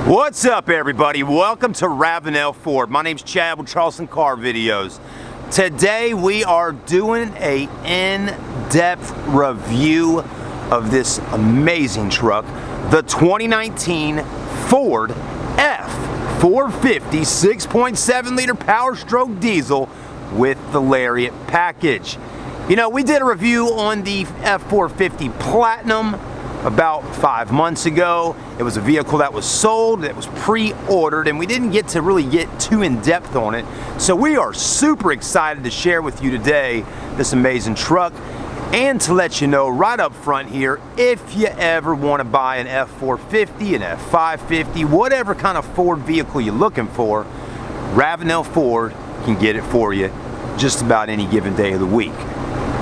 What's up, everybody? Welcome to Ravenel Ford. My name's Chad with Charleston Car Videos. Today we are doing a in-depth review of this amazing truck, the 2019 Ford F450 6.7 liter Power Stroke diesel with the Lariat package. You know, we did a review on the F450 Platinum about 5 months ago. It was a vehicle that was sold, that was pre-ordered, and we didn't get to really get too in-depth on it. So we are super excited to share with you today this amazing truck, and to let you know right up front here, if you ever want to buy an F450, an F550, whatever kind of Ford vehicle you're looking for, Ravenel Ford can get it for you just about any given day of the week.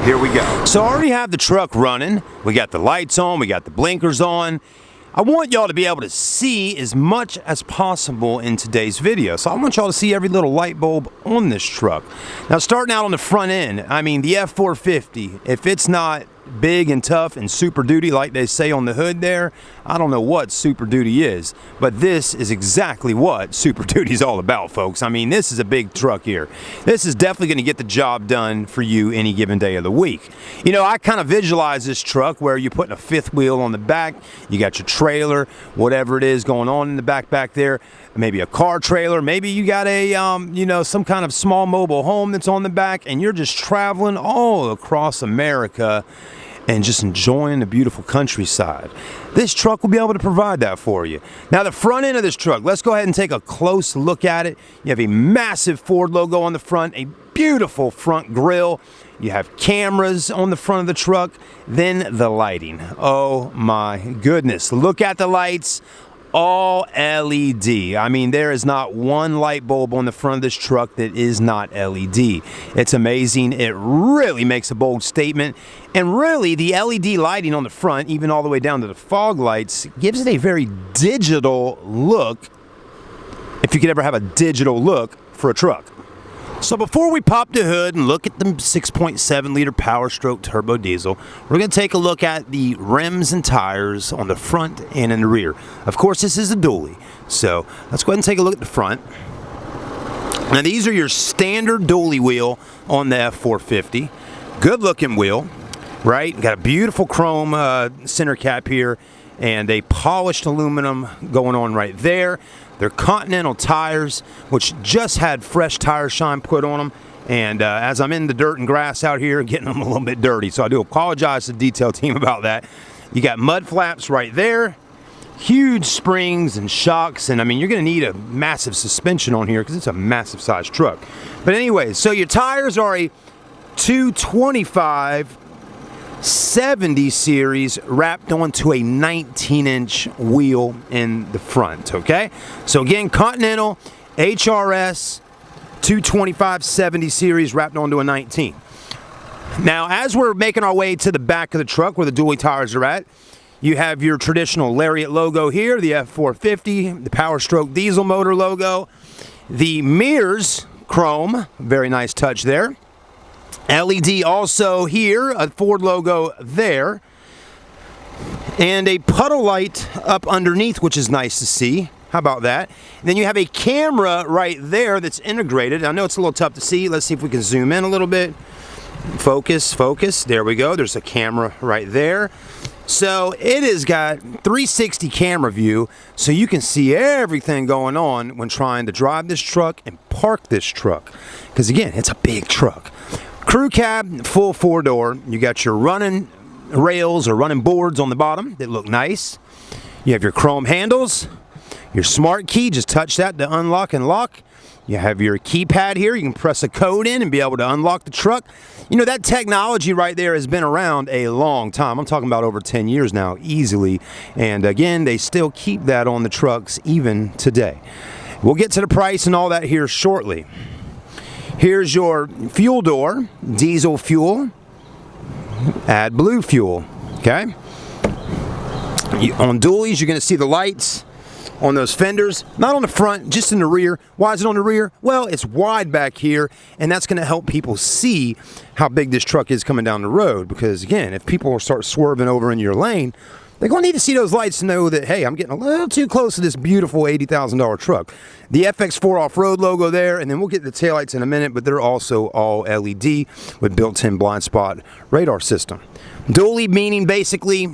Here we go. So I already have the truck running. We got the lights on, we got the blinkers on. I want y'all to be able to see as much as possible in today's video. So I want y'all to see every little light bulb on this truck. Now, starting out on the front end, I mean, the F450, if it's not big and tough and super duty like they say on the hood there, I don't know what super duty is, but this is exactly what super duty is all about, folks. I mean, this is a big truck here. This is definitely going to get the job done for you any given day of the week. You know, I kind of visualize this truck where you're putting a fifth wheel on the back, you got your trailer, whatever it is going on in the back there, maybe a car trailer, maybe you got a you know, some kind of small mobile home that's on the back, and you're just traveling all across America and just enjoying the beautiful countryside. This truck will be able to provide that for you. Now, the front end of this truck, let's go ahead and take a close look at it. You have a massive Ford logo on the front, a beautiful front grille. You have cameras on the front of the truck, then the lighting. Oh my goodness, look at the lights. All LED. I mean, there is not one light bulb on the front of this truck that is not LED. It's amazing. It really makes a bold statement. And really, the LED lighting on the front, even all the way down to the fog lights, gives it a very digital look, if you could ever have a digital look for a truck. So before we pop the hood and look at the 6.7 liter Power Stroke turbo diesel, we're going to take a look at the rims and tires on the front and in the rear. Of course, this is a dually, so let's go ahead and take a look at the front. Now, these are your standard dually wheel on the F450. Good looking wheel, right? Got a beautiful chrome center cap here and a polished aluminum going on right there. They're Continental tires, which just had fresh tire shine put on them. And as I'm in the dirt and grass out here, getting them a little bit dirty. So I do apologize to the detail team about that. You got mud flaps right there. Huge springs and shocks. And I mean, you're going to need a massive suspension on here because it's a massive size truck. But anyway, so your tires are a 225 70 series wrapped onto a 19-inch wheel in the front, okay? So again, Continental HRS 225 70 series wrapped onto a 19. Now, as we're making our way to the back of the truck where the dually tires are at, you have your traditional Lariat logo here, the F450, the Power Stroke diesel motor logo, the mirrors, chrome, very nice touch there. LED also here, a Ford logo there, and a puddle light up underneath, which is nice to see. How about that? And then you have a camera right there that's integrated. I know it's a little tough to see. Let's see if we can zoom in a little bit. Focus, focus. There we go. There's a camera right there. So it has got 360 camera view, so you can see everything going on when trying to drive this truck and park this truck. Because again, it's a big truck. Crew cab, full four-door. You got your running rails or running boards on the bottom that look nice. You have your chrome handles, your smart key, just touch that to unlock and lock. You have your keypad here. You can press a code in and be able to unlock the truck. You know, that technology right there has been around a long time. I'm talking about over 10 years now, easily. And again, they still keep that on the trucks even today. We'll get to the price and all that here shortly. Here's your fuel door, diesel fuel, add blue fuel, okay? On dualies, you're going to see the lights on those fenders, not on the front, just in the rear. Why is it on the rear? Well, it's wide back here, and that's going to help people see how big this truck is coming down the road, because again, if people start swerving over in your lane, they're going to need to see those lights to know that, hey, I'm getting a little too close to this beautiful $80,000 truck. The FX4 off-road logo there, and then we'll get the taillights in a minute, but they're also all LED with built-in blind spot radar system. Dually meaning basically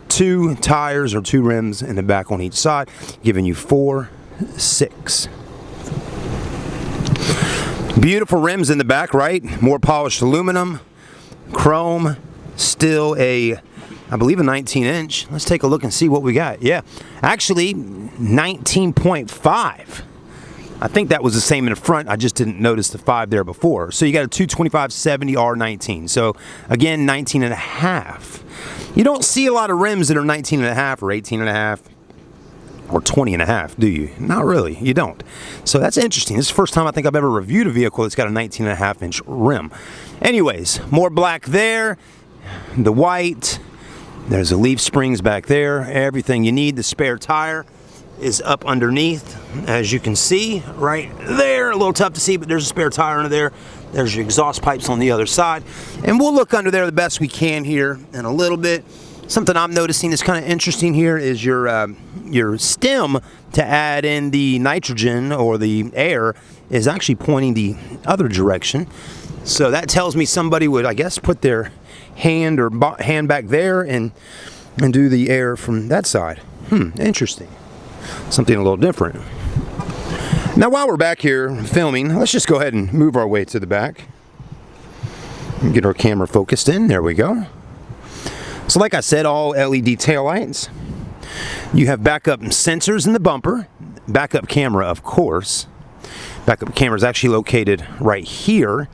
2 tires or 2 rims in the back on each side, giving you 4, 6. Beautiful rims in the back, right? More polished aluminum, chrome, still a, I believe, a 19-inch. Let's take a look and see what we got. Yeah, actually 19.5. I think that was the same in the front. I just didn't notice the 5 there before. So you got a 225/70 R19. So again, 19.5. You don't see a lot of rims that are 19.5 or 18.5 or 20.5, do you? Not really. You don't. So that's interesting. This is the first time I think I've ever reviewed a vehicle that's got a 19.5-inch rim. Anyways, more black there. The white. There's the leaf springs back there. Everything you need. The spare tire is up underneath, as you can see right there. A little tough to see, but there's a spare tire under there. There's your exhaust pipes on the other side, and we'll look under there the best we can here in a little bit. Something I'm noticing that's kind of interesting here is your stem to add in the nitrogen or the air is actually pointing the other direction. So that tells me somebody would, I guess, put their hand or hand back there and do the air from that side. Interesting. Something a little different. Now, while we're back here filming, let's just go ahead and move our way to the back and get our camera focused in. There we go. So like I said, all LED taillights. You have backup sensors in the bumper. Backup camera, of course. Backup camera is actually located right here.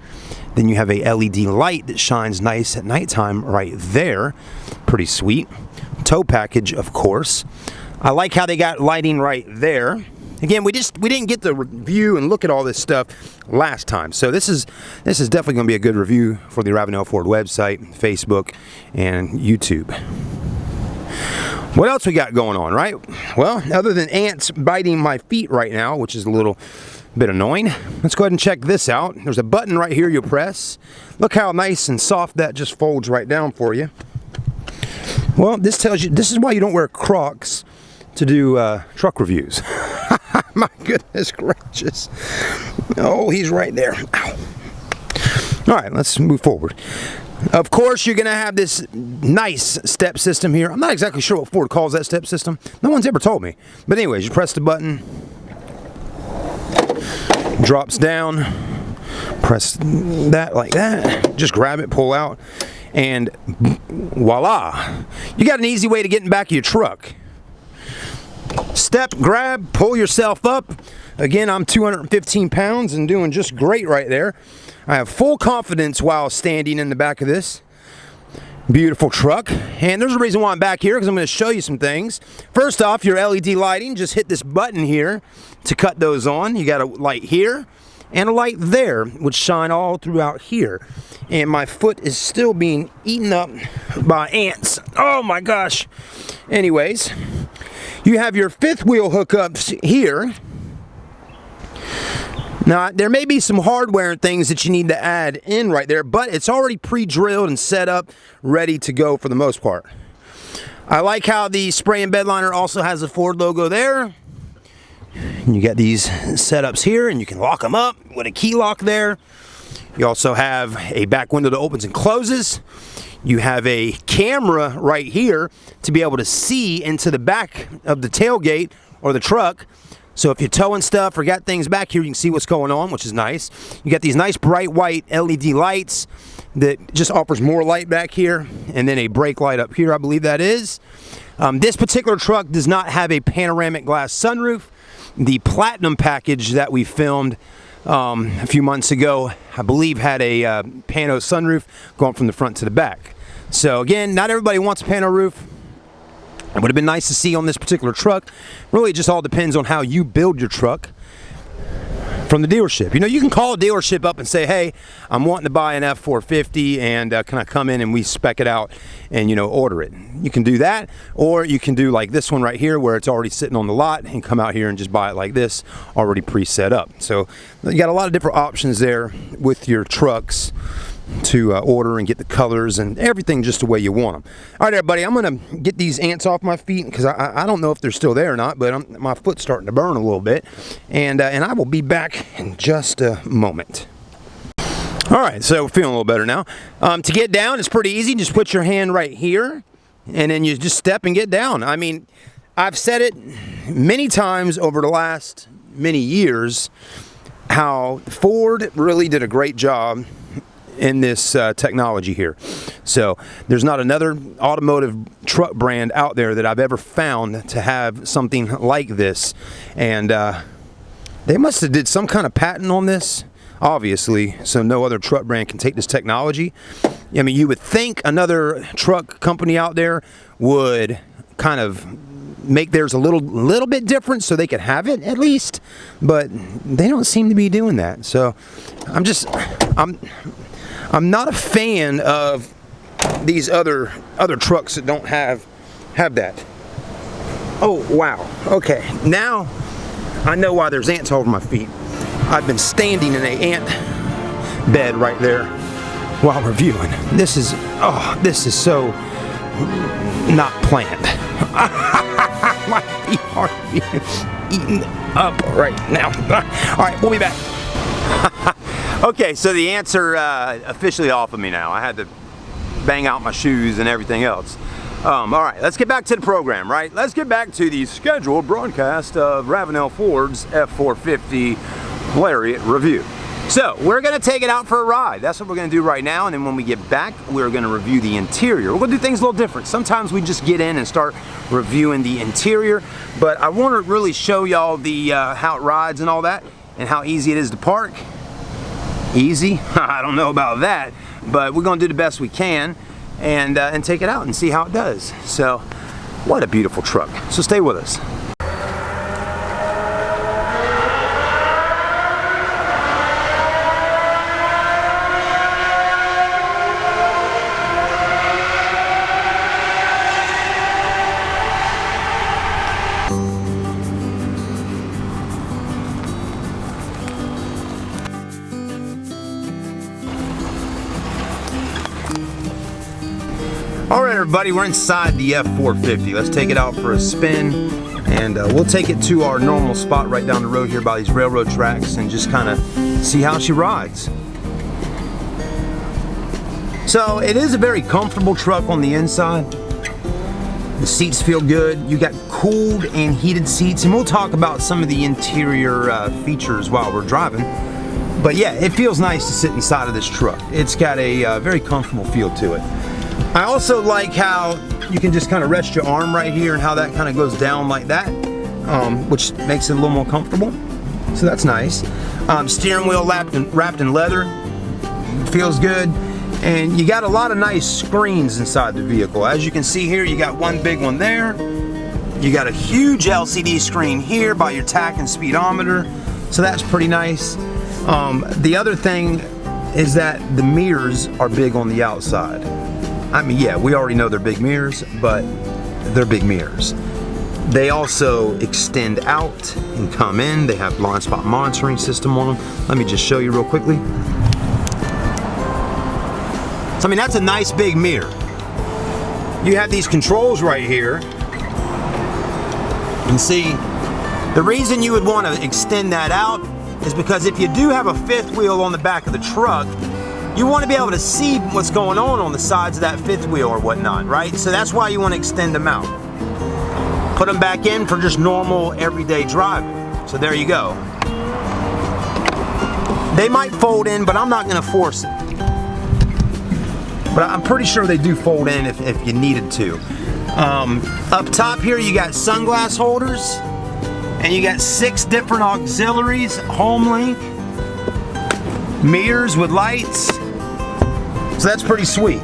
Then you have a LED light that shines nice at nighttime right there. Pretty sweet. Tow package, of course. I like how they got lighting right there. Again, we didn't get to review and look at all this stuff last time. So this is definitely going to be a good review for the Ravenel Ford website, Facebook, and YouTube. What else we got going on, right? Well, other than ants biting my feet right now, which is a little bit annoying, let's go ahead and check this out. There's a button right here you'll press. Look how nice and soft that just folds right down for you. Well, this tells you, this is why you don't wear Crocs to do truck reviews. My goodness gracious. Oh, he's right there. Ow. All right, let's move forward. Of course, you're going to have this nice step system here. I'm not exactly sure what Ford calls that step system. No one's ever told me. But anyways, you press the button. Drops down. Press that like that. Just grab it, pull out. And voila. You got an easy way to get in the back of your truck. Step, grab, pull yourself up. Again, I'm 215 pounds and doing just great right there. I have full confidence while standing in the back of this beautiful truck. And there's a reason why I'm back here, because I'm going to show you some things. First off, your LED lighting, just hit this button here to cut those on. You got a light here and a light there, which shine all throughout here. And my foot is still being eaten up by ants. Oh my gosh. Anyways, you have your fifth wheel hookups here. Now, there may be some hardware and things that you need to add in right there, but it's already pre-drilled and set up, ready to go for the most part. I like how the spray and bed liner also has a Ford logo there. And you got these setups here, and you can lock them up with a key lock there. You also have a back window that opens and closes. You have a camera right here to be able to see into the back of the tailgate or the truck. So if you're towing stuff or got things back here, you can see what's going on, which is nice. You got these nice bright white LED lights that just offers more light back here, and then a brake light up here, I believe that is. This particular truck does not have a panoramic glass sunroof. The Platinum package that we filmed a few months ago, I believe, had a pano sunroof going from the front to the back. So again, not everybody wants a pano roof. It would have been nice to see on this particular truck. Really, it just all depends on how you build your truck from the dealership. You know, you can call a dealership up and say, hey, I'm wanting to buy an F450, and can I come in and we spec it out and, you know, order it. You can do that, or you can do like this one right here where it's already sitting on the lot and come out here and just buy it like this, already pre-set up. So you got a lot of different options there with your trucks. to order and get the colors and everything just the way you want them. All right, everybody, I'm going to get these ants off my feet because I don't know if they're still there or not, but my foot's starting to burn a little bit. And I will be back in just a moment. All right, so feeling a little better now. To get down, it's pretty easy. Just put your hand right here, and then you just step and get down. I mean, I've said it many times over the last many years how Ford really did a great job in this technology here. So there's not another automotive truck brand out there that I've ever found to have something like this. And they must have did some kind of patent on this, obviously, so no other truck brand can take this technology. I mean, you would think another truck company out there would kind of make theirs a little bit different so they could have it at least, but they don't seem to be doing that. So I'm not a fan of these other trucks that don't have that. Oh wow, okay, now I know why there's ants over my feet. I've been standing in an ant bed right there while reviewing. This is so not planned. My feet are being eaten up right now. All right, we'll be back. Okay, so the ants are officially off of me now. I had to bang out my shoes and everything else. All right, let's get back to the program, right? Let's get back to the scheduled broadcast of Ravenel Ford's F450 Lariat review. So we're going to take it out for a ride. That's what we're going to do right now, and then when we get back, we're going to review the interior. We're going to do things a little different. Sometimes we just get in and start reviewing the interior, but I want to really show y'all the how it rides and all that, and how easy it is to park. Easy? I don't know about that, but we're going to do the best we can and take it out and see how it does. So, what a beautiful truck. So stay with us. All right, everybody, we're inside the F450. Let's take it out for a spin, and we'll take it to our normal spot right down the road here by these railroad tracks and just kind of see how she rides. So it is a very comfortable truck on the inside. The seats feel good. You got cooled and heated seats, and we'll talk about some of the interior features while we're driving. But yeah, it feels nice to sit inside of this truck. It's got a very comfortable feel to it. I also like how you can just kind of rest your arm right here and how that kind of goes down like that, which makes it a little more comfortable. So that's nice. Steering wheel wrapped in leather. Feels good. And you got a lot of nice screens inside the vehicle. As you can see here, you got one big one there. You got a huge LCD screen here by your tach and speedometer. So that's pretty nice. The other thing is that the mirrors are big on the outside. I mean, yeah, we already know they're big mirrors, but they're big mirrors. They also extend out and come in. They have blind spot monitoring system on them. Let me just show you real quickly. So, I mean, that's a nice big mirror. You have these controls right here. And see, the reason you would want to extend that out is because if you do have a fifth wheel on the back of the truck, you want to be able to see what's going on the sides of that fifth wheel or whatnot, right? So that's why you want to extend them out. Put them back in for just normal everyday driving. So there you go. They might fold in, but I'm not going to force it. But I'm pretty sure they do fold in if you needed to. Up top here you got sunglass holders, and you got 6 different auxiliaries, home link, mirrors with lights. So that's pretty sweet.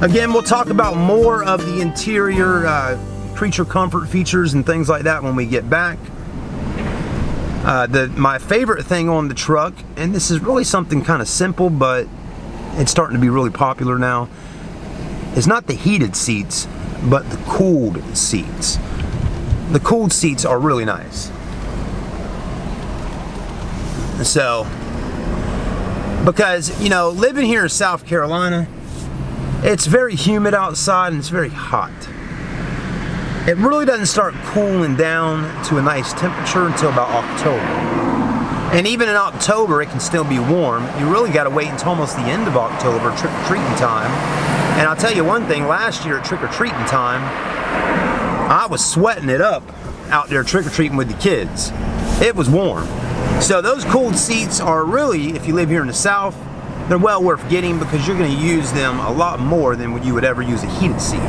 Again, we'll talk about more of the interior creature comfort features and things like that when we get back. My favorite thing on the truck, and this is really something kind of simple, but it's starting to be really popular now, is not the heated seats, but the cooled seats. The cooled seats are really nice. So Because, you know, living here in South Carolina, it's very humid outside and it's very hot. It really doesn't start cooling down to a nice temperature until about October. And even in October, it can still be warm. You really got to wait until almost the end of October, trick-or-treating time. And I'll tell you one thing, last year at trick-or-treating time, I was sweating it up out there trick-or-treating with the kids. It was warm. So those cooled seats are really, if you live here in the South, they're well worth getting because you're going to use them a lot more than you would ever use a heated seat.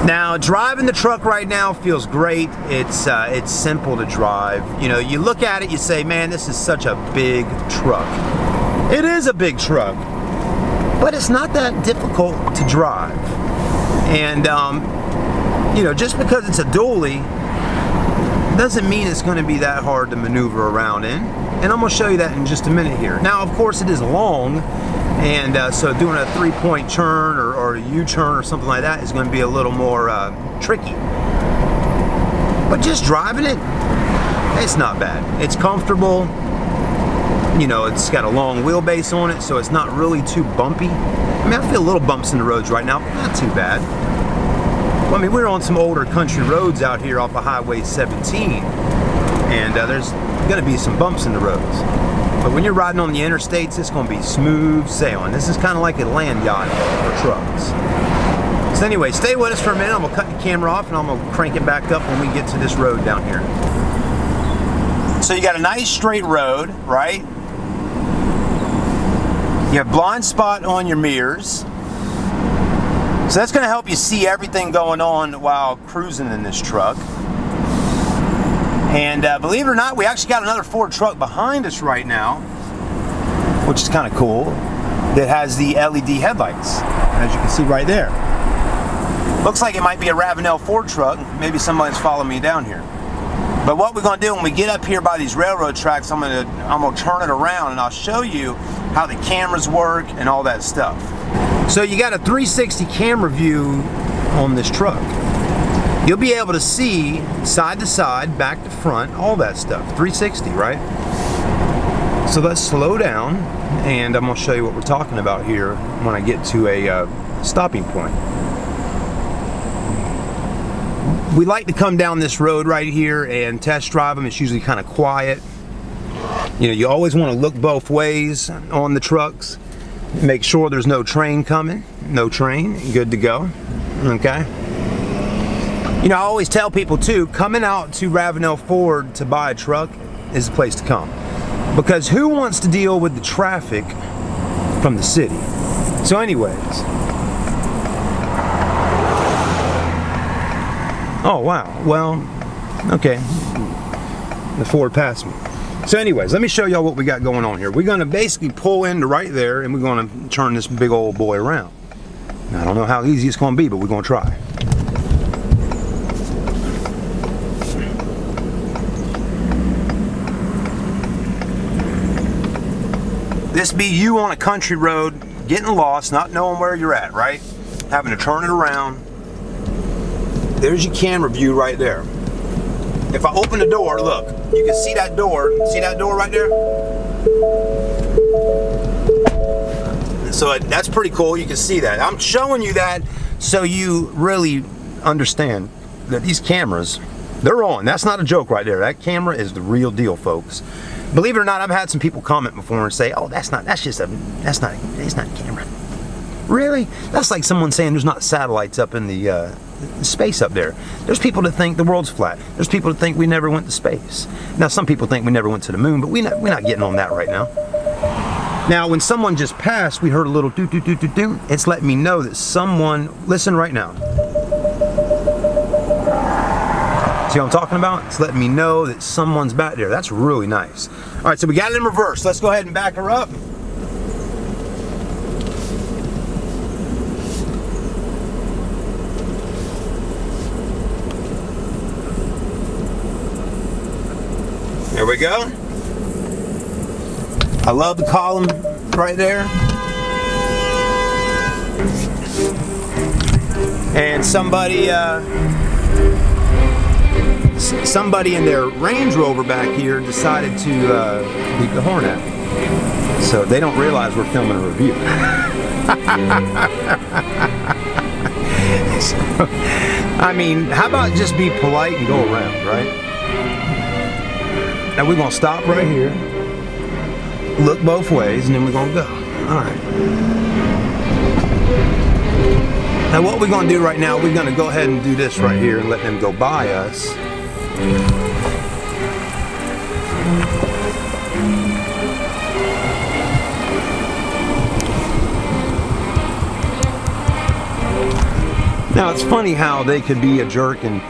Now, driving the truck right now feels great. It's simple to drive. You know, you look at it, you say, man, this is such a big truck. It is a big truck, but it's not that difficult to drive. And, you know, just because it's a dually doesn't mean it's going to be that hard to maneuver around in. And I'm going to show you that in just a minute here. Now, of course, it is long, and so doing a 3-point turn or a U-turn or something like that is going to be a little more tricky. But just driving it, it's not bad. It's comfortable. You know, it's got a long wheelbase on it, so it's not really too bumpy. I mean, I feel little bumps in the roads right now, but not too bad. Well, I mean, we're on some older country roads out here off of Highway 17, and there's going to be some bumps in the roads. But when you're riding on the interstates, it's going to be smooth sailing. This is kind of like a land yacht for trucks. So anyway, stay with us for a minute. I'm going to cut the camera off and I'm going to crank it back up when we get to this road down here. So you got a nice straight road, right? You have blind spot on your mirrors. So that's going to help you see everything going on while cruising in this truck. And believe it or not, we actually got another Ford truck behind us right now, which is kind of cool, that has the LED headlights, as you can see right there. Looks like it might be a Ravenel Ford truck. Maybe somebody's following me down here. But what we're going to do when we get up here by these railroad tracks, I'm going to turn it around and I'll show you how the cameras work and all that stuff. So you got a 360 camera view on this truck. You'll be able to see side to side, back to front, all that stuff. 360, right? So let's slow down and I'm going to show you what we're talking about here when I get to a stopping point. We like to come down this road right here and test drive them. It's usually kind of quiet. You know, you always want to look both ways on the trucks. Make sure there's no train coming. No train, good to go. Okay. You know, I always tell people too, coming out to Ravenel Ford to buy a truck is the place to come. Because who wants to deal with the traffic from the city? So anyways. Oh, wow. Well, okay. The Ford passed me. So anyways, let me show y'all what we got going on here. We're going to basically pull into right there and we're going to turn this big old boy around. Now, I don't know how easy it's going to be, but we're going to try. This be you on a country road, getting lost, not knowing where you're at, right? Having to turn it around. There's your camera view right there. If I open the door, look, you can see that door. See that door right there? So that's pretty cool. You can see that. I'm showing you that so you really understand that these cameras, they're on. That's not a joke right there. That camera is the real deal, folks. Believe it or not, I've had some people comment before and say, "Oh, it's not a camera." Really? That's like someone saying there's not satellites up in the space up there. There's people that think the world's flat. There's people that think we never went to space. Now, some people think we never went to the moon, but we're not getting on that right now. Now, when someone just passed, we heard a little do-do-do-do-do. It's letting me know that someone, listen right now. See what I'm talking about? It's letting me know that someone's back there. That's really nice. All right, so we got it in reverse. Let's go ahead and back her up. There we go. I love the column right there. And somebody in their Range Rover back here decided to beep the horn at me. So they don't realize we're filming a review. So, I mean, how about just be polite and go around, right? Now we're gonna stop right here, look both ways, and then we're gonna go. All right. Now what we're gonna do right now, we're gonna go ahead and do this right here and let them go by us. Now it's funny how they could be a jerk and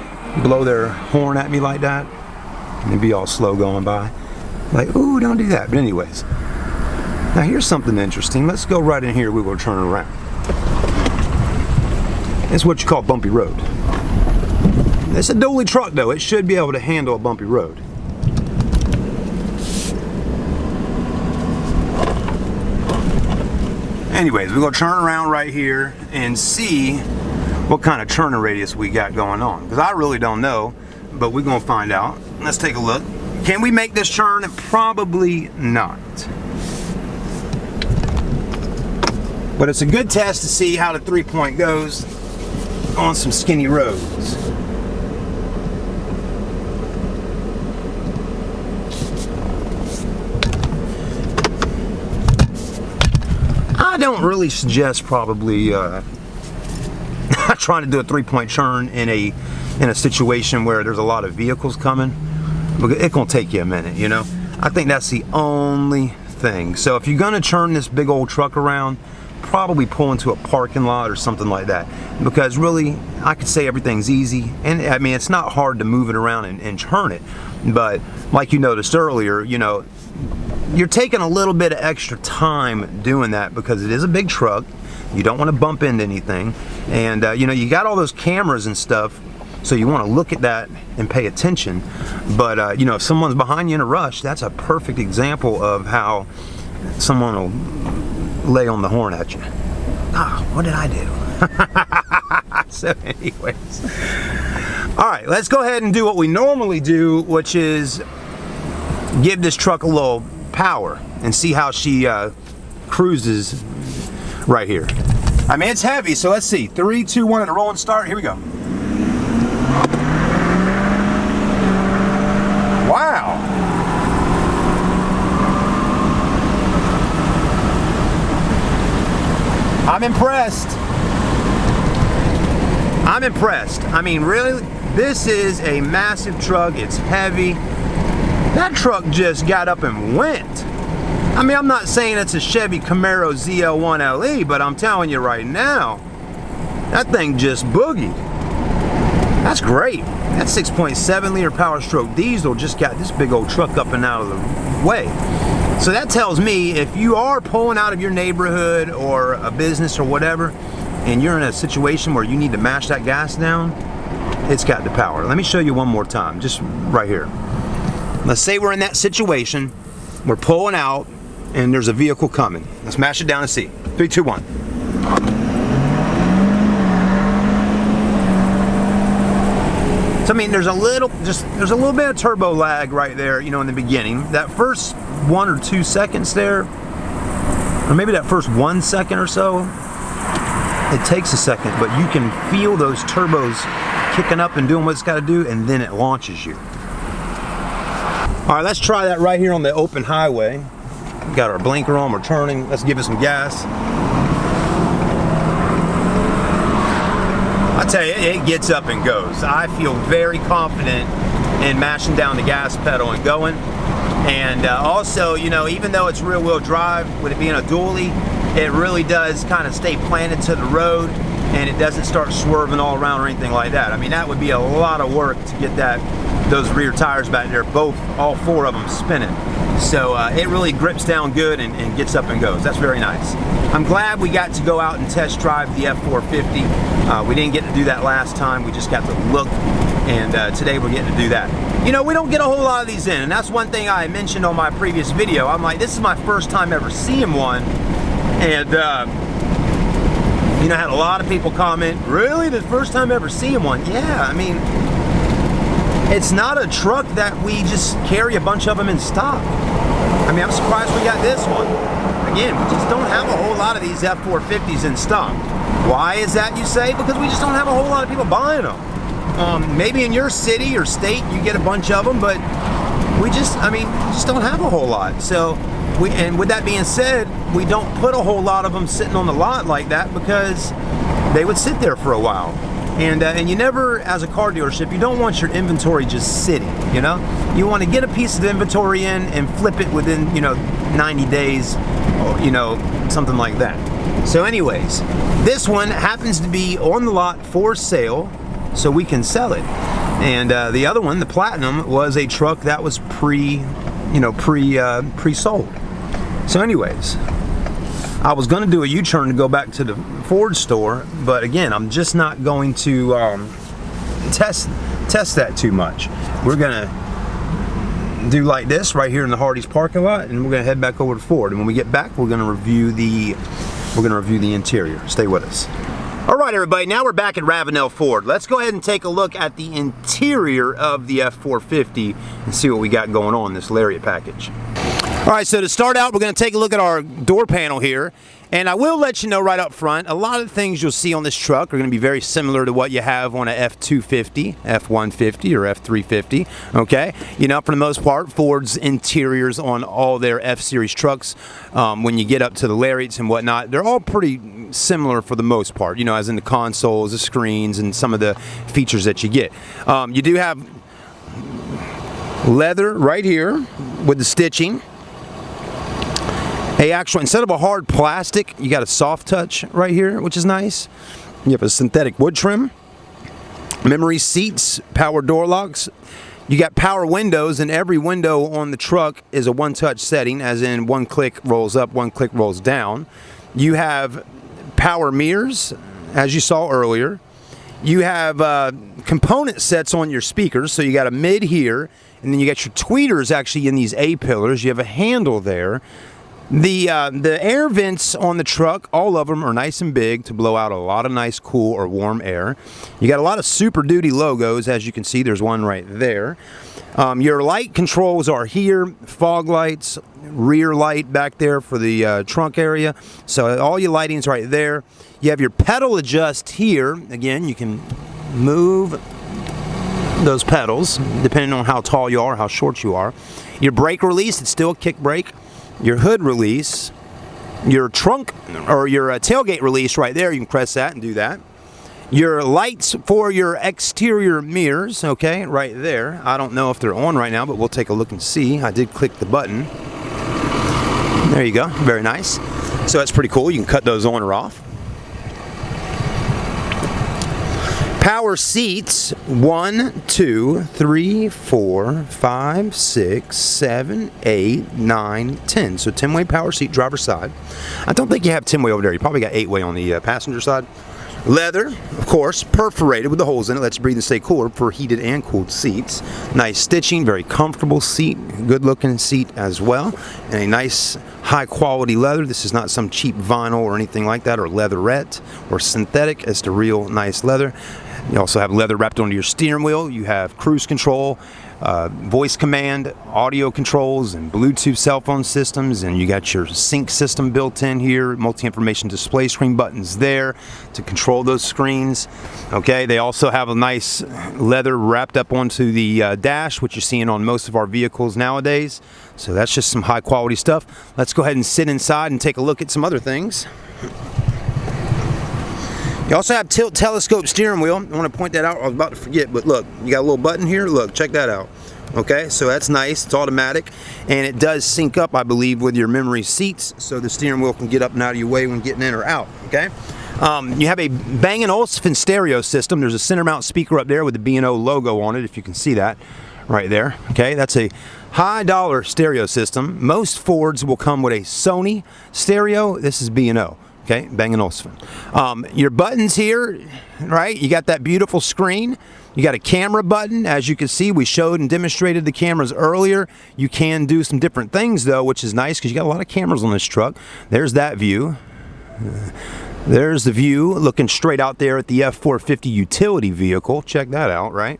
blow their horn at me like that and be all slow going by. Like, ooh, don't do that. But anyways, now here's something interesting. Let's go right in here. We will turn around. It's what you call bumpy road. It's a dually truck though. It should be able to handle a bumpy road. Anyways, we're gonna turn around right here and see what kind of turning radius we got going on. Because I really don't know, but we're gonna find out. Let's take a look. Can we make this turn? Probably not. But it's a good test to see how the 3-point goes on some skinny roads. I don't really suggest probably trying to do a 3-point turn in a situation where there's a lot of vehicles coming. It's gonna take you a minute, you know. I think that's the only thing. So if you're gonna turn this big old truck around, probably pull into a parking lot or something like that, because really I could say everything's easy, and I mean it's not hard to move it around and turn it, but like you noticed earlier, you know, you're taking a little bit of extra time doing that because it is a big truck. You don't want to bump into anything, and you know, you got all those cameras and stuff, so you want to look at that and pay attention. But you know, if someone's behind you in a rush, that's a perfect example of how someone will lay on the horn at you. Ah, what did I do? So anyways, all right, let's go ahead and do what we normally do, which is give this truck a little power and see how she cruises right here. I mean, it's heavy, so let's see. 3, 2, 1, and a roll and start. Here we go. Wow. I'm impressed. I'm impressed. I mean, really, this is a massive truck. It's heavy. That truck just got up and went. I mean, I'm not saying it's a Chevy Camaro ZL1 LE, but I'm telling you right now, that thing just boogied. That's great. That 6.7 liter Power Stroke diesel just got this big old truck up and out of the way. So that tells me if you are pulling out of your neighborhood or a business or whatever, and you're in a situation where you need to mash that gas down, it's got the power. Let me show you one more time, just right here. Let's say we're in that situation, we're pulling out, and there's a vehicle coming. Let's mash it down and see. 3, 2, 1. So I mean, there's a little bit of turbo lag right there, you know, in the beginning. That first 1 or 2 seconds there, or maybe that first 1 second or so, it takes a second, but you can feel those turbos kicking up and doing what it's got to do, and then it launches you. All right, let's try that right here on the open highway. We got our blinker on, we're turning. Let's give it some gas. I tell you, it gets up and goes. I feel very confident in mashing down the gas pedal and going. And also, you know, even though it's rear wheel drive, with it being a dually, it really does kind of stay planted to the road, and it doesn't start swerving all around or anything like that. I mean, that would be a lot of work to get those rear tires back there, all 4 of them spinning. So it really grips down good and gets up and goes. That's very nice. I'm glad we got to go out and test drive the F450. We didn't get to do that last time. We just got to look, and today we're getting to do that. You know, we don't get a whole lot of these in, and that's one thing I mentioned on my previous video. I'm like, this is my first time ever seeing one, and you know, I had a lot of people comment, really, the first time ever seeing one? Yeah, I mean, it's not a truck that we just carry a bunch of them in stock. I mean, I'm surprised we got this one. Again, we just don't have a whole lot of these F450s in stock. Why is that, you say? Because we just don't have a whole lot of people buying them. Maybe in your city or state you get a bunch of them, but we just don't have a whole lot. So, and with that being said, we don't put a whole lot of them sitting on the lot like that because they would sit there for a while. And you never, as a car dealership, you don't want your inventory just sitting, you know? You want to get a piece of the inventory in and flip it within, 90 days, or, something like that. So anyways, this one happens to be on the lot for sale, so we can sell it. And the other one, the Platinum, was a truck that was pre-sold. So anyways, I was going to do a U-turn to go back to the Ford store, but again, I'm just not going to test that too much. We're going to do like this right here in the Hardee's parking lot, and we're going to head back over to Ford. And when we get back, we're going to review the interior. Stay with us. All right, everybody, now we're back at Ravenel Ford. Let's go ahead and take a look at the interior of the F450 and see what we got going on in this Lariat package. All right, so to start out, we're going to take a look at our door panel here. And I will let you know right up front, a lot of the things you'll see on this truck are going to be very similar to what you have on a F250, F150, or F350, okay? For the most part, Ford's interiors on all their F-Series trucks, when you get up to the Lariats and whatnot, they're all pretty similar for the most part, as in the consoles, the screens, and some of the features that you get. You do have leather right here with the stitching. Instead of a hard plastic, you got a soft touch right here, which is nice. You have a synthetic wood trim, memory seats, power door locks. You got power windows, and every window on the truck is a one-touch setting, as in one click rolls up, one click rolls down. You have power mirrors, as you saw earlier. You have component sets on your speakers, so you got a mid here, and then you got your tweeters actually in these A-pillars. You have a handle there. The air vents on the truck, all of them are nice and big to blow out a lot of nice cool or warm air. You got a lot of Super Duty logos, as you can see. There's one right there. Your light controls are here, fog lights, rear light back there for the trunk area. So all your lighting's right there. You have your pedal adjust here. Again, you can move those pedals depending on how tall you are, how short you are. Your brake release, it's still a kick brake. Your hood release, your trunk or your tailgate release right there, you can press that and do that. Your lights for your exterior mirrors, okay, right there. I don't know if they're on right now, but we'll take a look and see. I did click the button. There you go, very nice. So that's pretty cool. You can cut those on or off. Power seats, 1, 2, 3, 4, 5, 6, 7, 8, 9, 10. So 10-way power seat, driver's side. I don't think you have 10-way over there. You probably got 8-way on the passenger side. Leather, of course, perforated with the holes in it. Lets you breathe and stay cooler for heated and cooled seats. Nice stitching, very comfortable seat. Good looking seat as well. And a nice high quality leather. This is not some cheap vinyl or anything like that, or leatherette or synthetic. It's the real nice leather. You also have leather wrapped onto your steering wheel. You have cruise control, voice command, audio controls, and Bluetooth cell phone systems. And you got your sync system built in here, multi-information display screen buttons there to control those screens. Okay, they also have a nice leather wrapped up onto the dash, which you're seeing on most of our vehicles nowadays. So that's just some high quality stuff. Let's go ahead and sit inside and take a look at some other things. You also have tilt telescope steering wheel. I want to point that out. I was about to forget, but look, you got a little button here. Look, check that out. Okay, so that's nice. It's automatic, and it does sync up, I believe, with your memory seats, so the steering wheel can get up and out of your way when getting in or out. Okay. You have a Bang & Olufsen stereo system. There's a center mount speaker up there with the B&O logo on it, if you can see that right there. Okay, that's a high dollar stereo system. Most Fords will come with a Sony stereo. This is B&O. Okay, Bang & Olufsen. Your buttons here, right? You got that beautiful screen. You got a camera button. As you can see, we showed and demonstrated the cameras earlier. You can do some different things though, which is nice because you got a lot of cameras on this truck. There's that view. There's the view looking straight out there at the F450 utility vehicle. Check that out, right?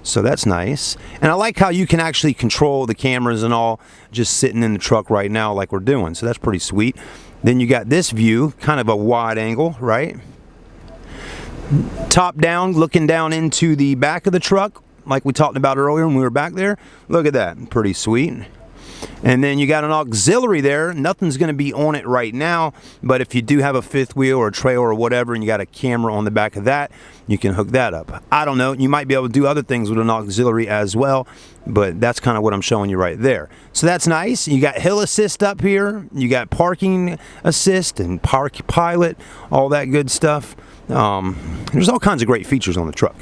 So that's nice. And I like how you can actually control the cameras and all just sitting in the truck right now like we're doing. So that's pretty sweet. Then you got this view, kind of a wide angle, right? Top down, looking down into the back of the truck like we talked about earlier when we were back there. Look at that, pretty sweet. And then you got an auxiliary there. Nothing's going to be on it right now, but if you do have a fifth wheel or a trailer or whatever and you got a camera on the back of that, you can hook that up. I don't know, you might be able to do other things with an auxiliary as well, but that's kind of what I'm showing you right there. So that's nice. You got hill assist up here, you got parking assist and park pilot, all that good stuff. There's all kinds of great features on the truck.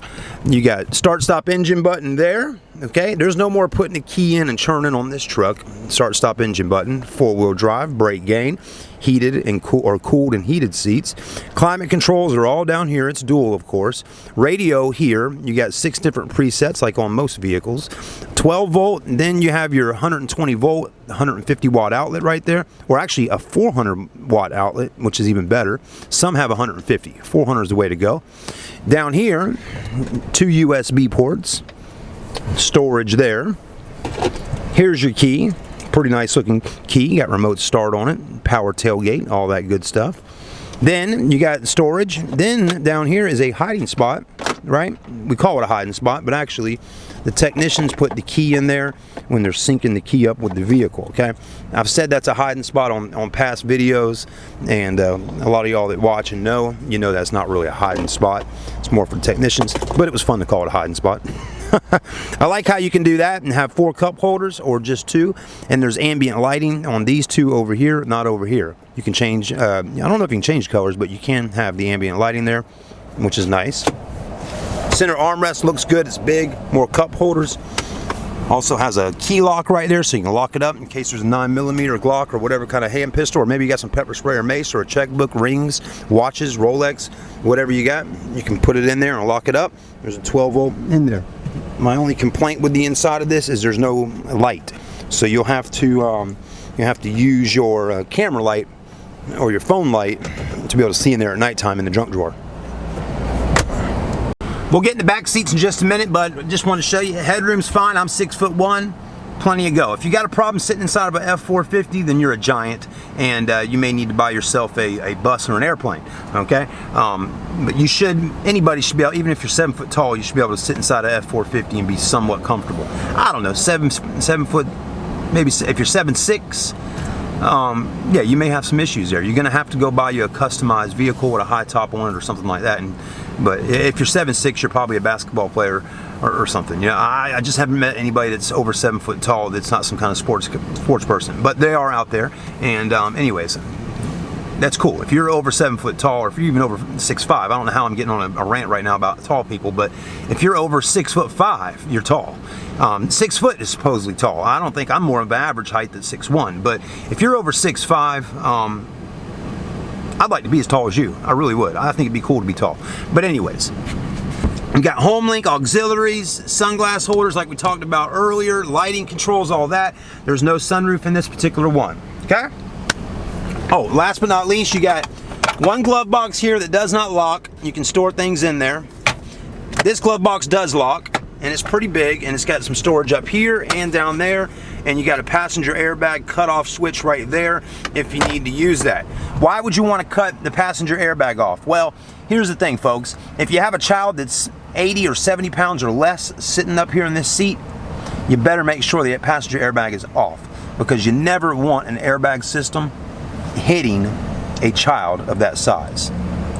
You got start stop engine button there. Okay, there's no more putting the key in and churning on this truck. Start stop engine button, 4-wheel drive, brake gain, heated and cooled and heated seats. Climate controls are all down here. It's dual, of course. Radio here, you got 6 different presets like on most vehicles. 12 volt, and then you have your 120 volt 150 watt outlet right there, or actually a 400 watt outlet, which is even better. Some have 150. 400 is the way to go. Down here, 2 USB ports, storage there. Here's your key, pretty nice looking key, got remote start on it, power tailgate, all that good stuff. Then you got storage. Then down here is a hiding spot, right? We call it a hiding spot, but actually the technicians put the key in there when they're syncing the key up with the vehicle, okay? I've said that's a hiding spot on past videos, and a lot of y'all that watch and know, you know that's not really a hiding spot. It's more for the technicians, but it was fun to call it a hiding spot. I like how you can do that and have 4 cup holders or just 2, and there's ambient lighting on these 2 over here, not over here. You can change, I don't know if you can change colors, but you can have the ambient lighting there, which is nice. Center armrest looks good, it's big, more cup holders. Also has a key lock right there so you can lock it up in case there's a 9mm Glock or whatever kind of hand pistol, or maybe you got some pepper spray or mace or a checkbook, rings, watches, Rolex, whatever you got, you can put it in there and lock it up. There's a 12 volt in there. My only complaint with the inside of this is there's no light, so you'll have to use your camera light or your phone light to be able to see in there at nighttime in the junk drawer. We'll get in the back seats in just a minute, but just want to show you headroom's fine. I'm 6'1", plenty of go. If you got a problem sitting inside of a F450, then you're a giant, and you may need to buy yourself a bus or an airplane. Okay, but you should. Anybody should be able, even if you're 7 foot tall, you should be able to sit inside a F450 and be somewhat comfortable. I don't know, 7 foot, maybe if you're 7'6". Yeah, you may have some issues there. You're going to have to go buy you a customized vehicle with a high top on it or something like that. But if you're 7'6", you're probably a basketball player or something. You know, I just haven't met anybody that's over 7 foot tall that's not some kind of sports person. But they are out there. And anyways, that's cool. If you're over 7 foot tall, or if you're even over 6'5", I don't know how I'm getting on a rant right now about tall people, but if you're over 6'5", you're tall. 6 foot is supposedly tall. I don't think I'm more of an average height than 6'1", but if you're over 6'5", I'd like to be as tall as you. I really would. I think it'd be cool to be tall. But anyways, we got HomeLink, auxiliaries, sunglass holders like we talked about earlier, lighting controls, all that. There's no sunroof in this particular one. Okay? Oh, last but not least, you got one glove box here that does not lock. You can store things in there. This glove box does lock, and it's pretty big, and it's got some storage up here and down there, and you got a passenger airbag cutoff switch right there if you need to use that. Why would you want to cut the passenger airbag off? Well, here's the thing, folks. If you have a child that's 80 or 70 pounds or less sitting up here in this seat, you better make sure the passenger airbag is off, because you never want an airbag system hitting a child of that size.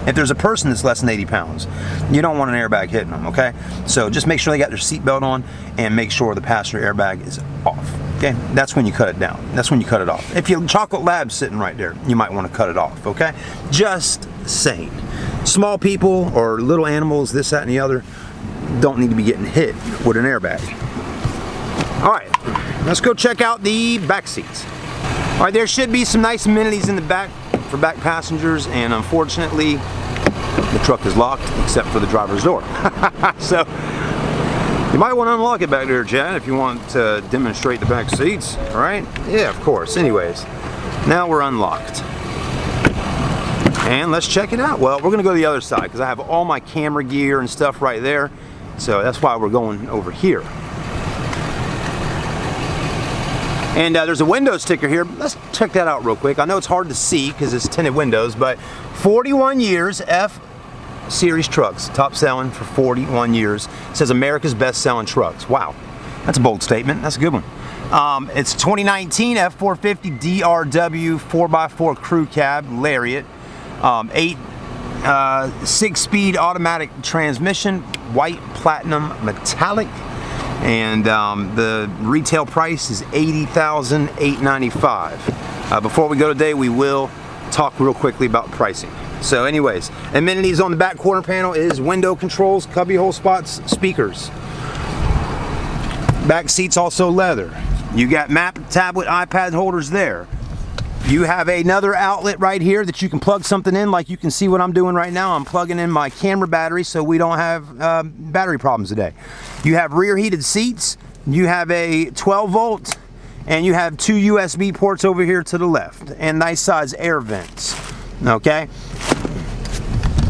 If there's a person that's less than 80 pounds, you don't want an airbag hitting them, okay? So just make sure they got their seatbelt on, and make sure the passenger airbag is off, okay? That's when you cut it down. That's when you cut it off. If your chocolate lab's sitting right there, you might want to cut it off, okay? Just saying. Small people or little animals, this, that, and the other, don't need to be getting hit with an airbag. All right, let's go check out the back seats. All right, there should be some nice amenities in the back for back passengers, and unfortunately the truck is locked except for the driver's door. So you might want to unlock it back there, Chad, if you want to demonstrate the back seats. All right, yeah, of course. Anyways, now we're unlocked and let's check it out. Well, we're gonna go to the other side because I have all my camera gear and stuff right there. So that's why we're going over here. And there's a window sticker here. Let's check that out real quick. I know it's hard to see because it's tinted windows, but 41 years F Series trucks, top selling for 41 years. It says America's best selling trucks. Wow, that's a bold statement. That's a good one. It's 2019 F450 DRW 4x4 crew cab Lariat, 6-speed automatic transmission, white platinum metallic, and the retail price is $80,895. Before we go today, we will talk real quickly about pricing. So anyways, amenities on the back quarter panel is window controls, cubby hole spots, speakers. Back seats also leather. You got map, tablet, iPad holders there. You have another outlet right here that you can plug something in, like you can see what I'm doing right now. I'm plugging in my camera battery so we don't have battery problems today. You have rear heated seats. You have a 12 volt, and you have 2 USB ports over here to the left, and nice size air vents. Okay.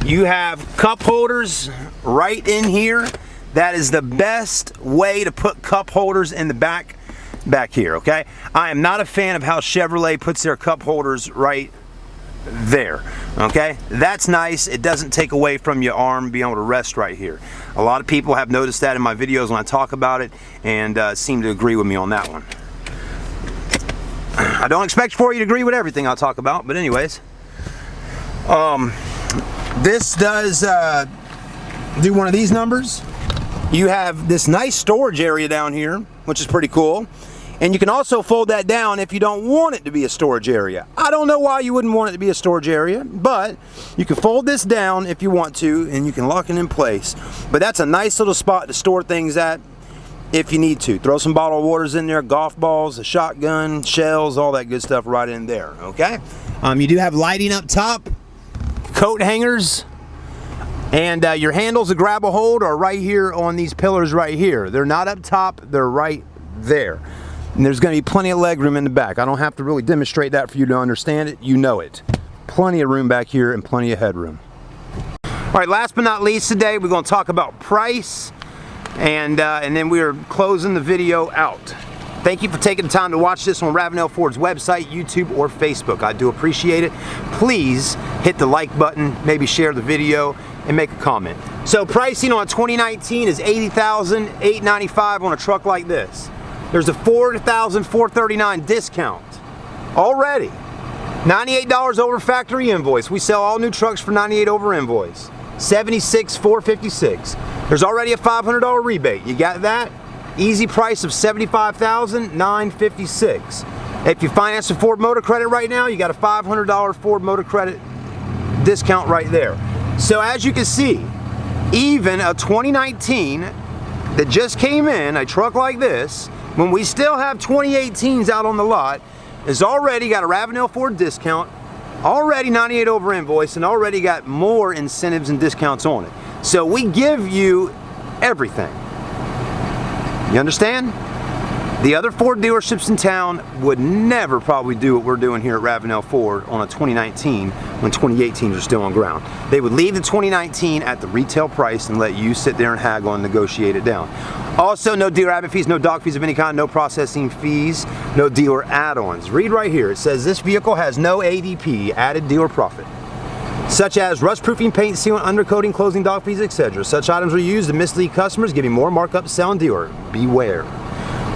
You have cup holders right in here. That is the best way to put cup holders in the back here, okay? I am not a fan of how Chevrolet puts their cup holders right there, okay? That's nice. It doesn't take away from your arm being able to rest right here. A lot of people have noticed that in my videos when I talk about it, and seem to agree with me on that one. I don't expect for you to agree with everything I'll talk about, but anyways. This does do one of these numbers. You have this nice storage area down here, which is pretty cool. And you can also fold that down if you don't want it to be a storage area. I don't know why you wouldn't want it to be a storage area, but you can fold this down if you want to, and you can lock it in place. But that's a nice little spot to store things at if you need to. Throw some bottled waters in there, golf balls, a shotgun, shells, all that good stuff right in there, okay? You do have lighting up top, coat hangers, and your handles to grab a hold are right here on these pillars right here. They're not up top, they're right there. And there's going to be plenty of leg room in the back. I don't have to really demonstrate that for you to understand it. You know it. Plenty of room back here and plenty of headroom. All right, last but not least today, we're going to talk about price, and then we're closing the video out. Thank you for taking the time to watch this on Ravenel Ford's website, YouTube, or Facebook. I do appreciate it. Please hit the like button, maybe share the video, and make a comment. So pricing on a 2019 is $80,895 on a truck like this. There's a $4,439 discount already. $98 over factory invoice. We sell all new trucks for $98 over invoice. $76,456. There's already a $500 rebate. You got that? Easy price of $75,956. If you finance a Ford Motor Credit right now, you got a $500 Ford Motor Credit discount right there. So as you can see, even a 2019 that just came in, a truck like this, when we still have 2018s out on the lot, has already got a Ravenel Ford discount, already $98 over invoice, and already got more incentives and discounts on it. So we give you everything. You understand? The other Ford dealerships in town would never probably do what we're doing here at Ravenel Ford on a 2019 when 2018s are still on ground. They would leave the 2019 at the retail price and let you sit there and haggle and negotiate it down. Also, no dealer admin fees, no dock fees of any kind, no processing fees, no dealer add-ons. Read right here. It says this vehicle has no ADP, added dealer profit, such as rust-proofing, paint, sealant, undercoating, closing dock fees, etc. Such items are used to mislead customers, giving more markup to selling dealer. Beware.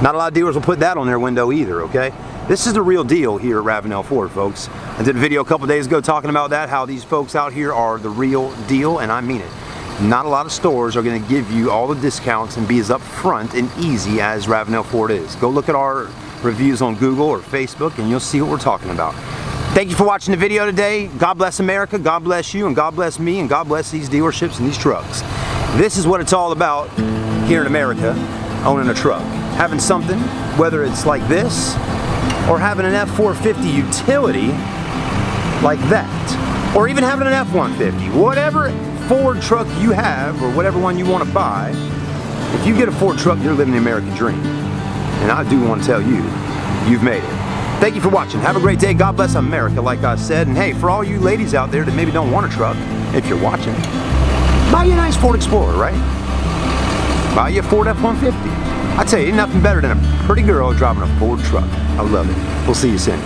Not a lot of dealers will put that on their window either, okay? This is the real deal here at Ravenel Ford, folks. I did a video a couple days ago talking about that, how these folks out here are the real deal, and I mean it. Not a lot of stores are going to give you all the discounts and be as upfront and easy as Ravenel Ford is. Go look at our reviews on Google or Facebook and you'll see what we're talking about. Thank you for watching the video today. God bless America, God bless you, and God bless me, and God bless these dealerships and these trucks. This is what it's all about here in America, owning a truck. Having something, whether it's like this, or having an F450 utility like that, or even having an F150. Whatever Ford truck you have, or whatever one you want to buy, if you get a Ford truck, you're living the American dream. And I do want to tell you, you've made it. Thank you for watching. Have a great day. God bless America, like I said. And hey, for all you ladies out there that maybe don't want a truck, if you're watching, buy you a nice Ford Explorer, right? buy you a Ford F-150. I tell you, ain't nothing better than a pretty girl driving a Ford truck. I love it. We'll see you soon.